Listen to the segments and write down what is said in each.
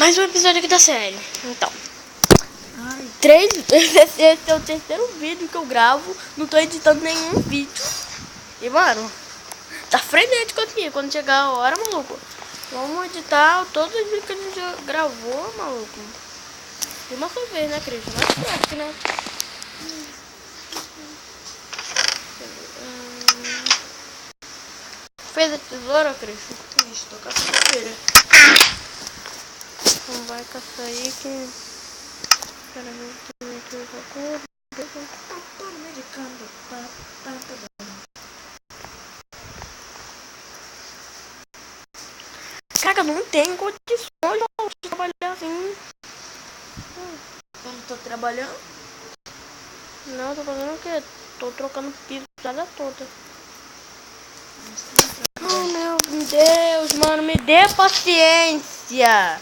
Mais um episódio aqui da série. Então, esse é o terceiro vídeo que eu gravo. Não tô editando nenhum vídeo. E mano, tá frenético aqui. Quando chegar a hora, maluco, vamos editar todos os vídeos que a gente já gravou, maluco. De uma só vez, né, Christian? Mais forte, né? Fez a tesoura, Christian? Isso, tô caçando filha. Não vai caçar aí que... Pera aí, tem aqui o bagulho. Tô medicando. Cara, não tem condições de trabalhar assim. Eu não tô trabalhando. Não, tô fazendo o quê? Tô trocando piso toda. Oh, meu Deus, mano, me dê paciência.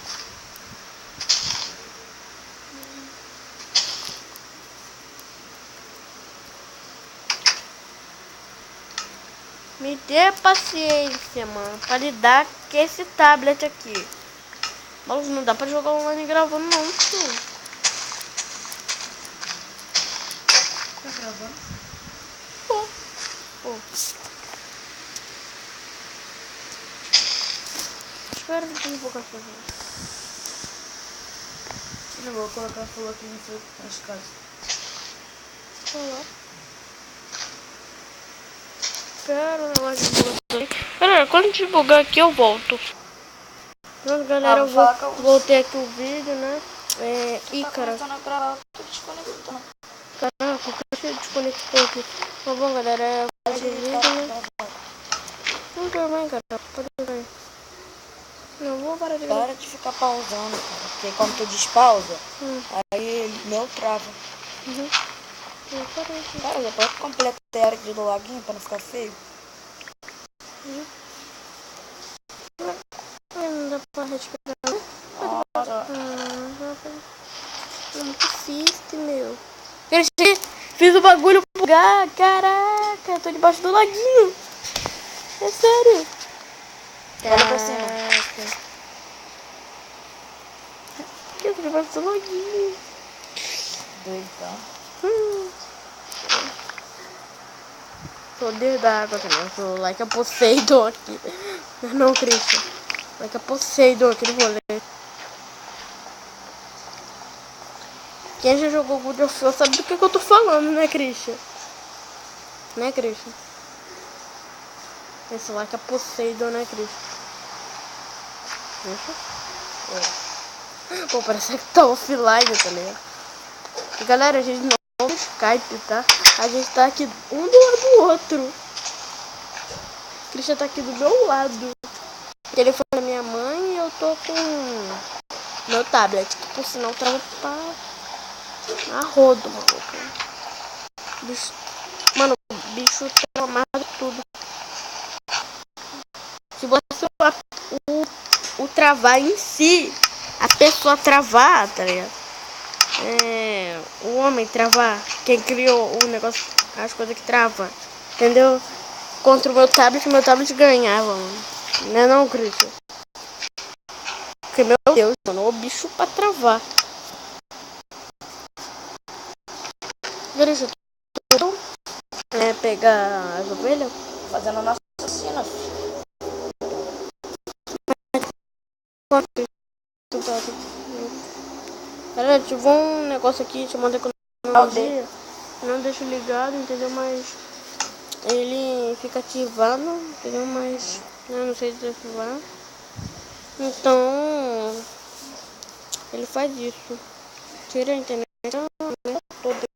Me dê paciência, mano, pra lidar com esse tablet aqui. Mas não dá pra jogar online gravando, não, tio. Tá gravando? Pô. Espera um pouco assim. Eu vou colocar fogo aqui nas casas. Olá. Espera o negócio de bugar. Galera, quando te bugar aqui eu volto. Pronto, galera, eu voltei aqui o vídeo, né? Ícara. Tá começando a gravar, tô desconectando. Caraca, o que desconectou aqui? Tá bom, galera, esse vídeo, né? Não tô bem, cara. Pode ver. Não vou parar de gravar. Para de ficar pausando, cara. Porque quando tu despausa, aí meu trava. Não parei. Cara, já pode completar a área de login pra não ficar feio. Não dá pra respirar. Não persiste, meu. Fiz o bagulho bugar. Caraca, eu tô debaixo do laguinho. É sério. Olha pra cima. Eu tô debaixo do laguinho. Doidão. Tô dentro da água também. Eu sou like a Poseidon aqui. Não, Christian. Like a Poseidon aqui no rolê. Quem já jogou God of War sabe do que eu tô falando, né, Christian? Né, Christian? Esse like a Poseidon, né, Christian? Pô, parece que tá offline, tá ligado? E galera, a gente não tá no Skype, tá? A gente tá aqui um do lado do outro. O Christian tá aqui do meu lado. Ele foi da minha mãe e eu tô com meu tablet, que por sinal trava pra a rodo, maluco. Bicho, mano, o bicho trava mais de tudo. Se você o travar em si, a pessoa travar, tá ligado? O homem travar, quem criou o negócio, as coisas que trava, entendeu? Contra o meu tablet ganhava, mano. Não é não, Christian? Porque, meu Deus, mano, o bicho pra travar. Christian, tu pegar as ovelhas? Fazendo a nossa oficina. Galera, ativou um negócio aqui chamado economia. Não deixo ligado, entendeu? Mas ele fica ativado, entendeu? Mas eu não sei desativar. Então ele faz isso. Tira a internet toda aqui.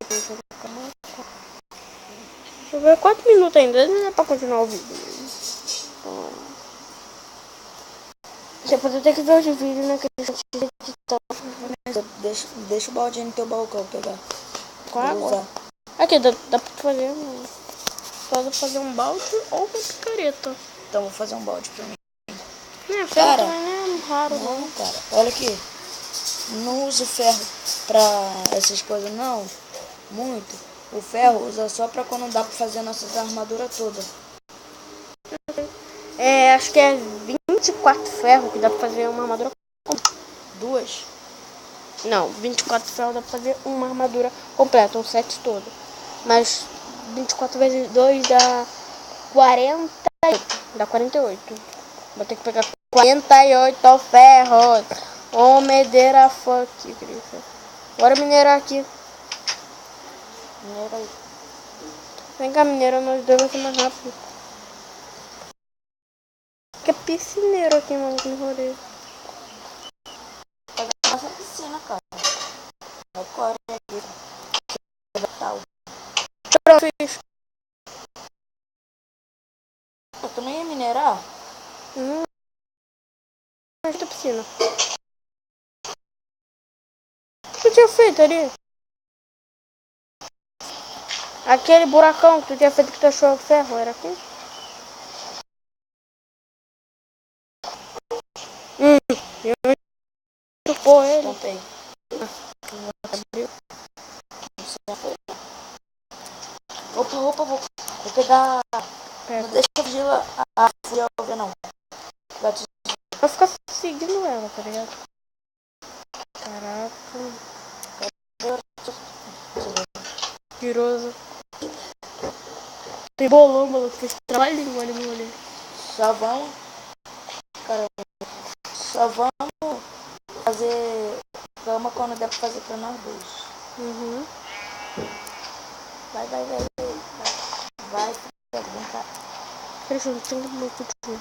Deixa eu ver 4 minutos ainda, não é pra continuar o vídeo. Depois eu tenho que ver os vídeos, né? Que a gente editar. Deixa o balde aí no teu balcão pegar. Com água? Aqui, dá pra fazer, mano. Só dá pra fazer um balde ou uma picareta. Então vou fazer um balde pra mim. Cara, não é raro, não, cara. Olha aqui. Não uso ferro pra essas coisas, não. Muito. O ferro usa só pra quando dá pra fazer nossas armaduras todas. Acho que é 24 ferros que dá pra fazer uma armadura. 2? Não, 24 ferros dá pra fazer uma armadura completa, um set todo. Mas 24 vezes 2 dá 48. Dá 48. Vou ter que pegar 48 ferros. Oh, medeira fuck, Cristo. Bora minerar aqui. Mineira aí. Vem cá, mineira, nós dois vai ser mais rápido. Que é piscineiro aqui, mano, no rolê. Pegar nossa piscina, cara. Vai correr aqui. Tal. Pronto, isso. Tu não ia minerar? Esta piscina. O que tu tinha feito ali? Aquele buracão que tu tinha feito que tu achou ferro, era aqui? Eu pô ele. Contei. Abriu. Opa, vou pegar. Pega. Não deixa eu fugir a fúria, não. Bate. Vai ficar seguindo ela, tá ligado? Caraca. Piroso. Tem bolão, maluco. Fez trabalhinho ali no olho. Só vamos. Caramba. Só vamos fazer cama quando der pra fazer pra nós dois. Uhum. Vai. Vai, vem cá. Deixa eu ver, muito de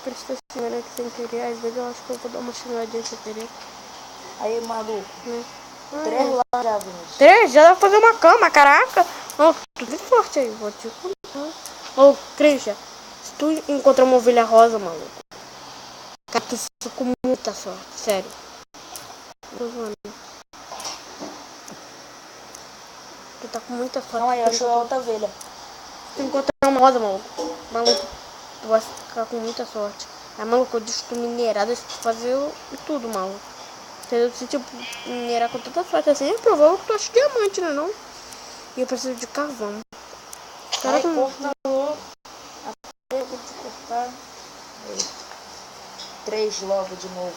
Presta senhora que sem querer. Às vezes eu acho que eu vou dar uma chamadinha sem querer. Aí, maluco. Né? 3 lá já, Vinícius. 3? Já dá pra fazer uma cama, caraca. Oh, tudo forte aí, vou te contar. Ô, Christian, se tu encontrar uma ovelha rosa, maluco, cara, tu fica com muita sorte, sério. Tô zoando. Tu tá com muita sorte. Não, aí, achou a outra ovelha. Se tu encontrar uma rosa, maluco, tu vai ficar com muita sorte. É, maluco, eu deixo tu minerar, deixo tu fazer tudo, maluco. Entendeu? Se tipo, minerar com tanta sorte assim, é provável que tu acha diamante, né não? E eu preciso de carvão. Vai, Caraca, corta logo. Até eu vou te cortar. Aí. 3 logo de novo.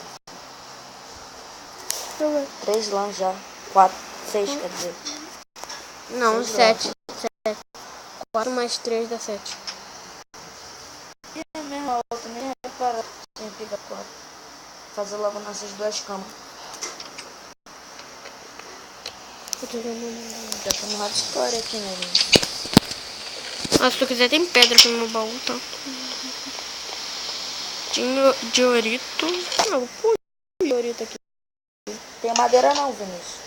deixa eu ver. 3 lãs já. 4, 6 quer dizer. Não, 6 7. 4 mais 3 dá 7. E é mesmo, a outra nem repara. Sem pegar 4. Fazer logo nossas 2 camas. Já estamos lá de história aqui, né, gente? Ah, se tu quiser tem pedra aqui no meu baú, tá? Tinha diorito. Não, pô, diorito aqui. Tem madeira não, Vinícius.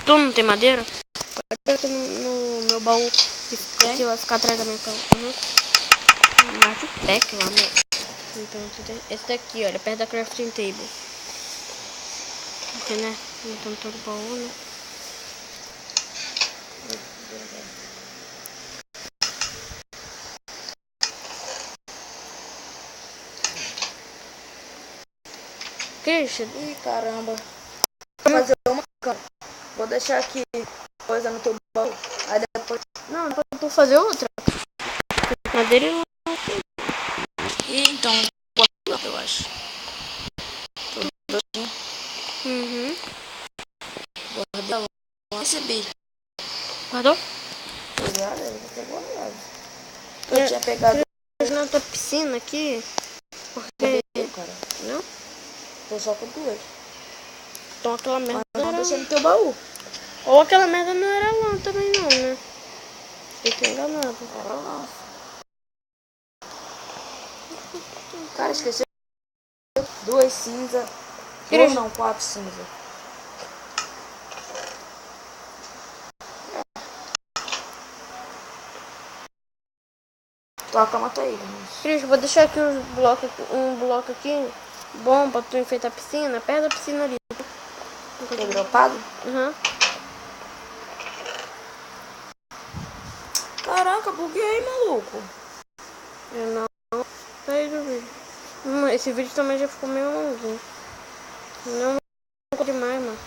Tu não tem madeira? Pode pegar aqui no meu baú. Que vai ficar atrás da minha cama. Mate o pack lá, né? Então, esse daqui, olha, perto da crafting table. Aqui, né? Então, todo o baú, né? Christian, Ih, caramba. Vou fazer uma cama. Vou deixar aqui coisa no teu baú. Aí depois... não, depois tu fazer outra. Madeira e Ih, então, eu acho. Tudo assim. uhum. Guardei a lã. Recebi. Guardou? Obrigado, eu vou ter guardado. Eu tinha pegado... Na tua piscina aqui. Porque... cara. não? Tô só com 2. Então aquela merda Mas não era... deixei no teu baú. Ou aquela merda não era lã também não, né? Eu tô enganado. Era não. Cara, esqueci. 2 cinza. 2 não, 4 cinza. Tua cama tá aí, Vinícius. Cris, vou deixar aqui um bloco aqui. Bom pra tu enfeitar a piscina. Perto da piscina ali. Tem dropado? Uhum. Caraca, buguei, maluco. Eu não. Tá aí do vídeo. Esse vídeo também já ficou meio longuinho. Não demais, mano.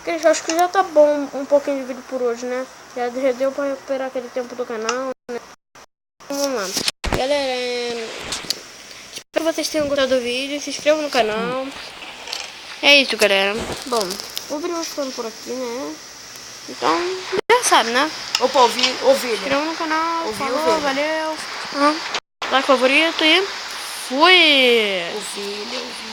Cris, acho que já tá bom um pouquinho de vídeo por hoje, né? Já deu pra recuperar aquele tempo do canal, né? Vamos lá. Galera, Espero que vocês tenham gostado do vídeo. Se inscrevam no canal. É isso, galera. Bom, o vídeo vai ficando por aqui, né? Então, já sabe, né? Opa, ouvi. Se inscrevam no canal. Ouvi, Falou, valeu. Like, favorito e fui! Ouvi.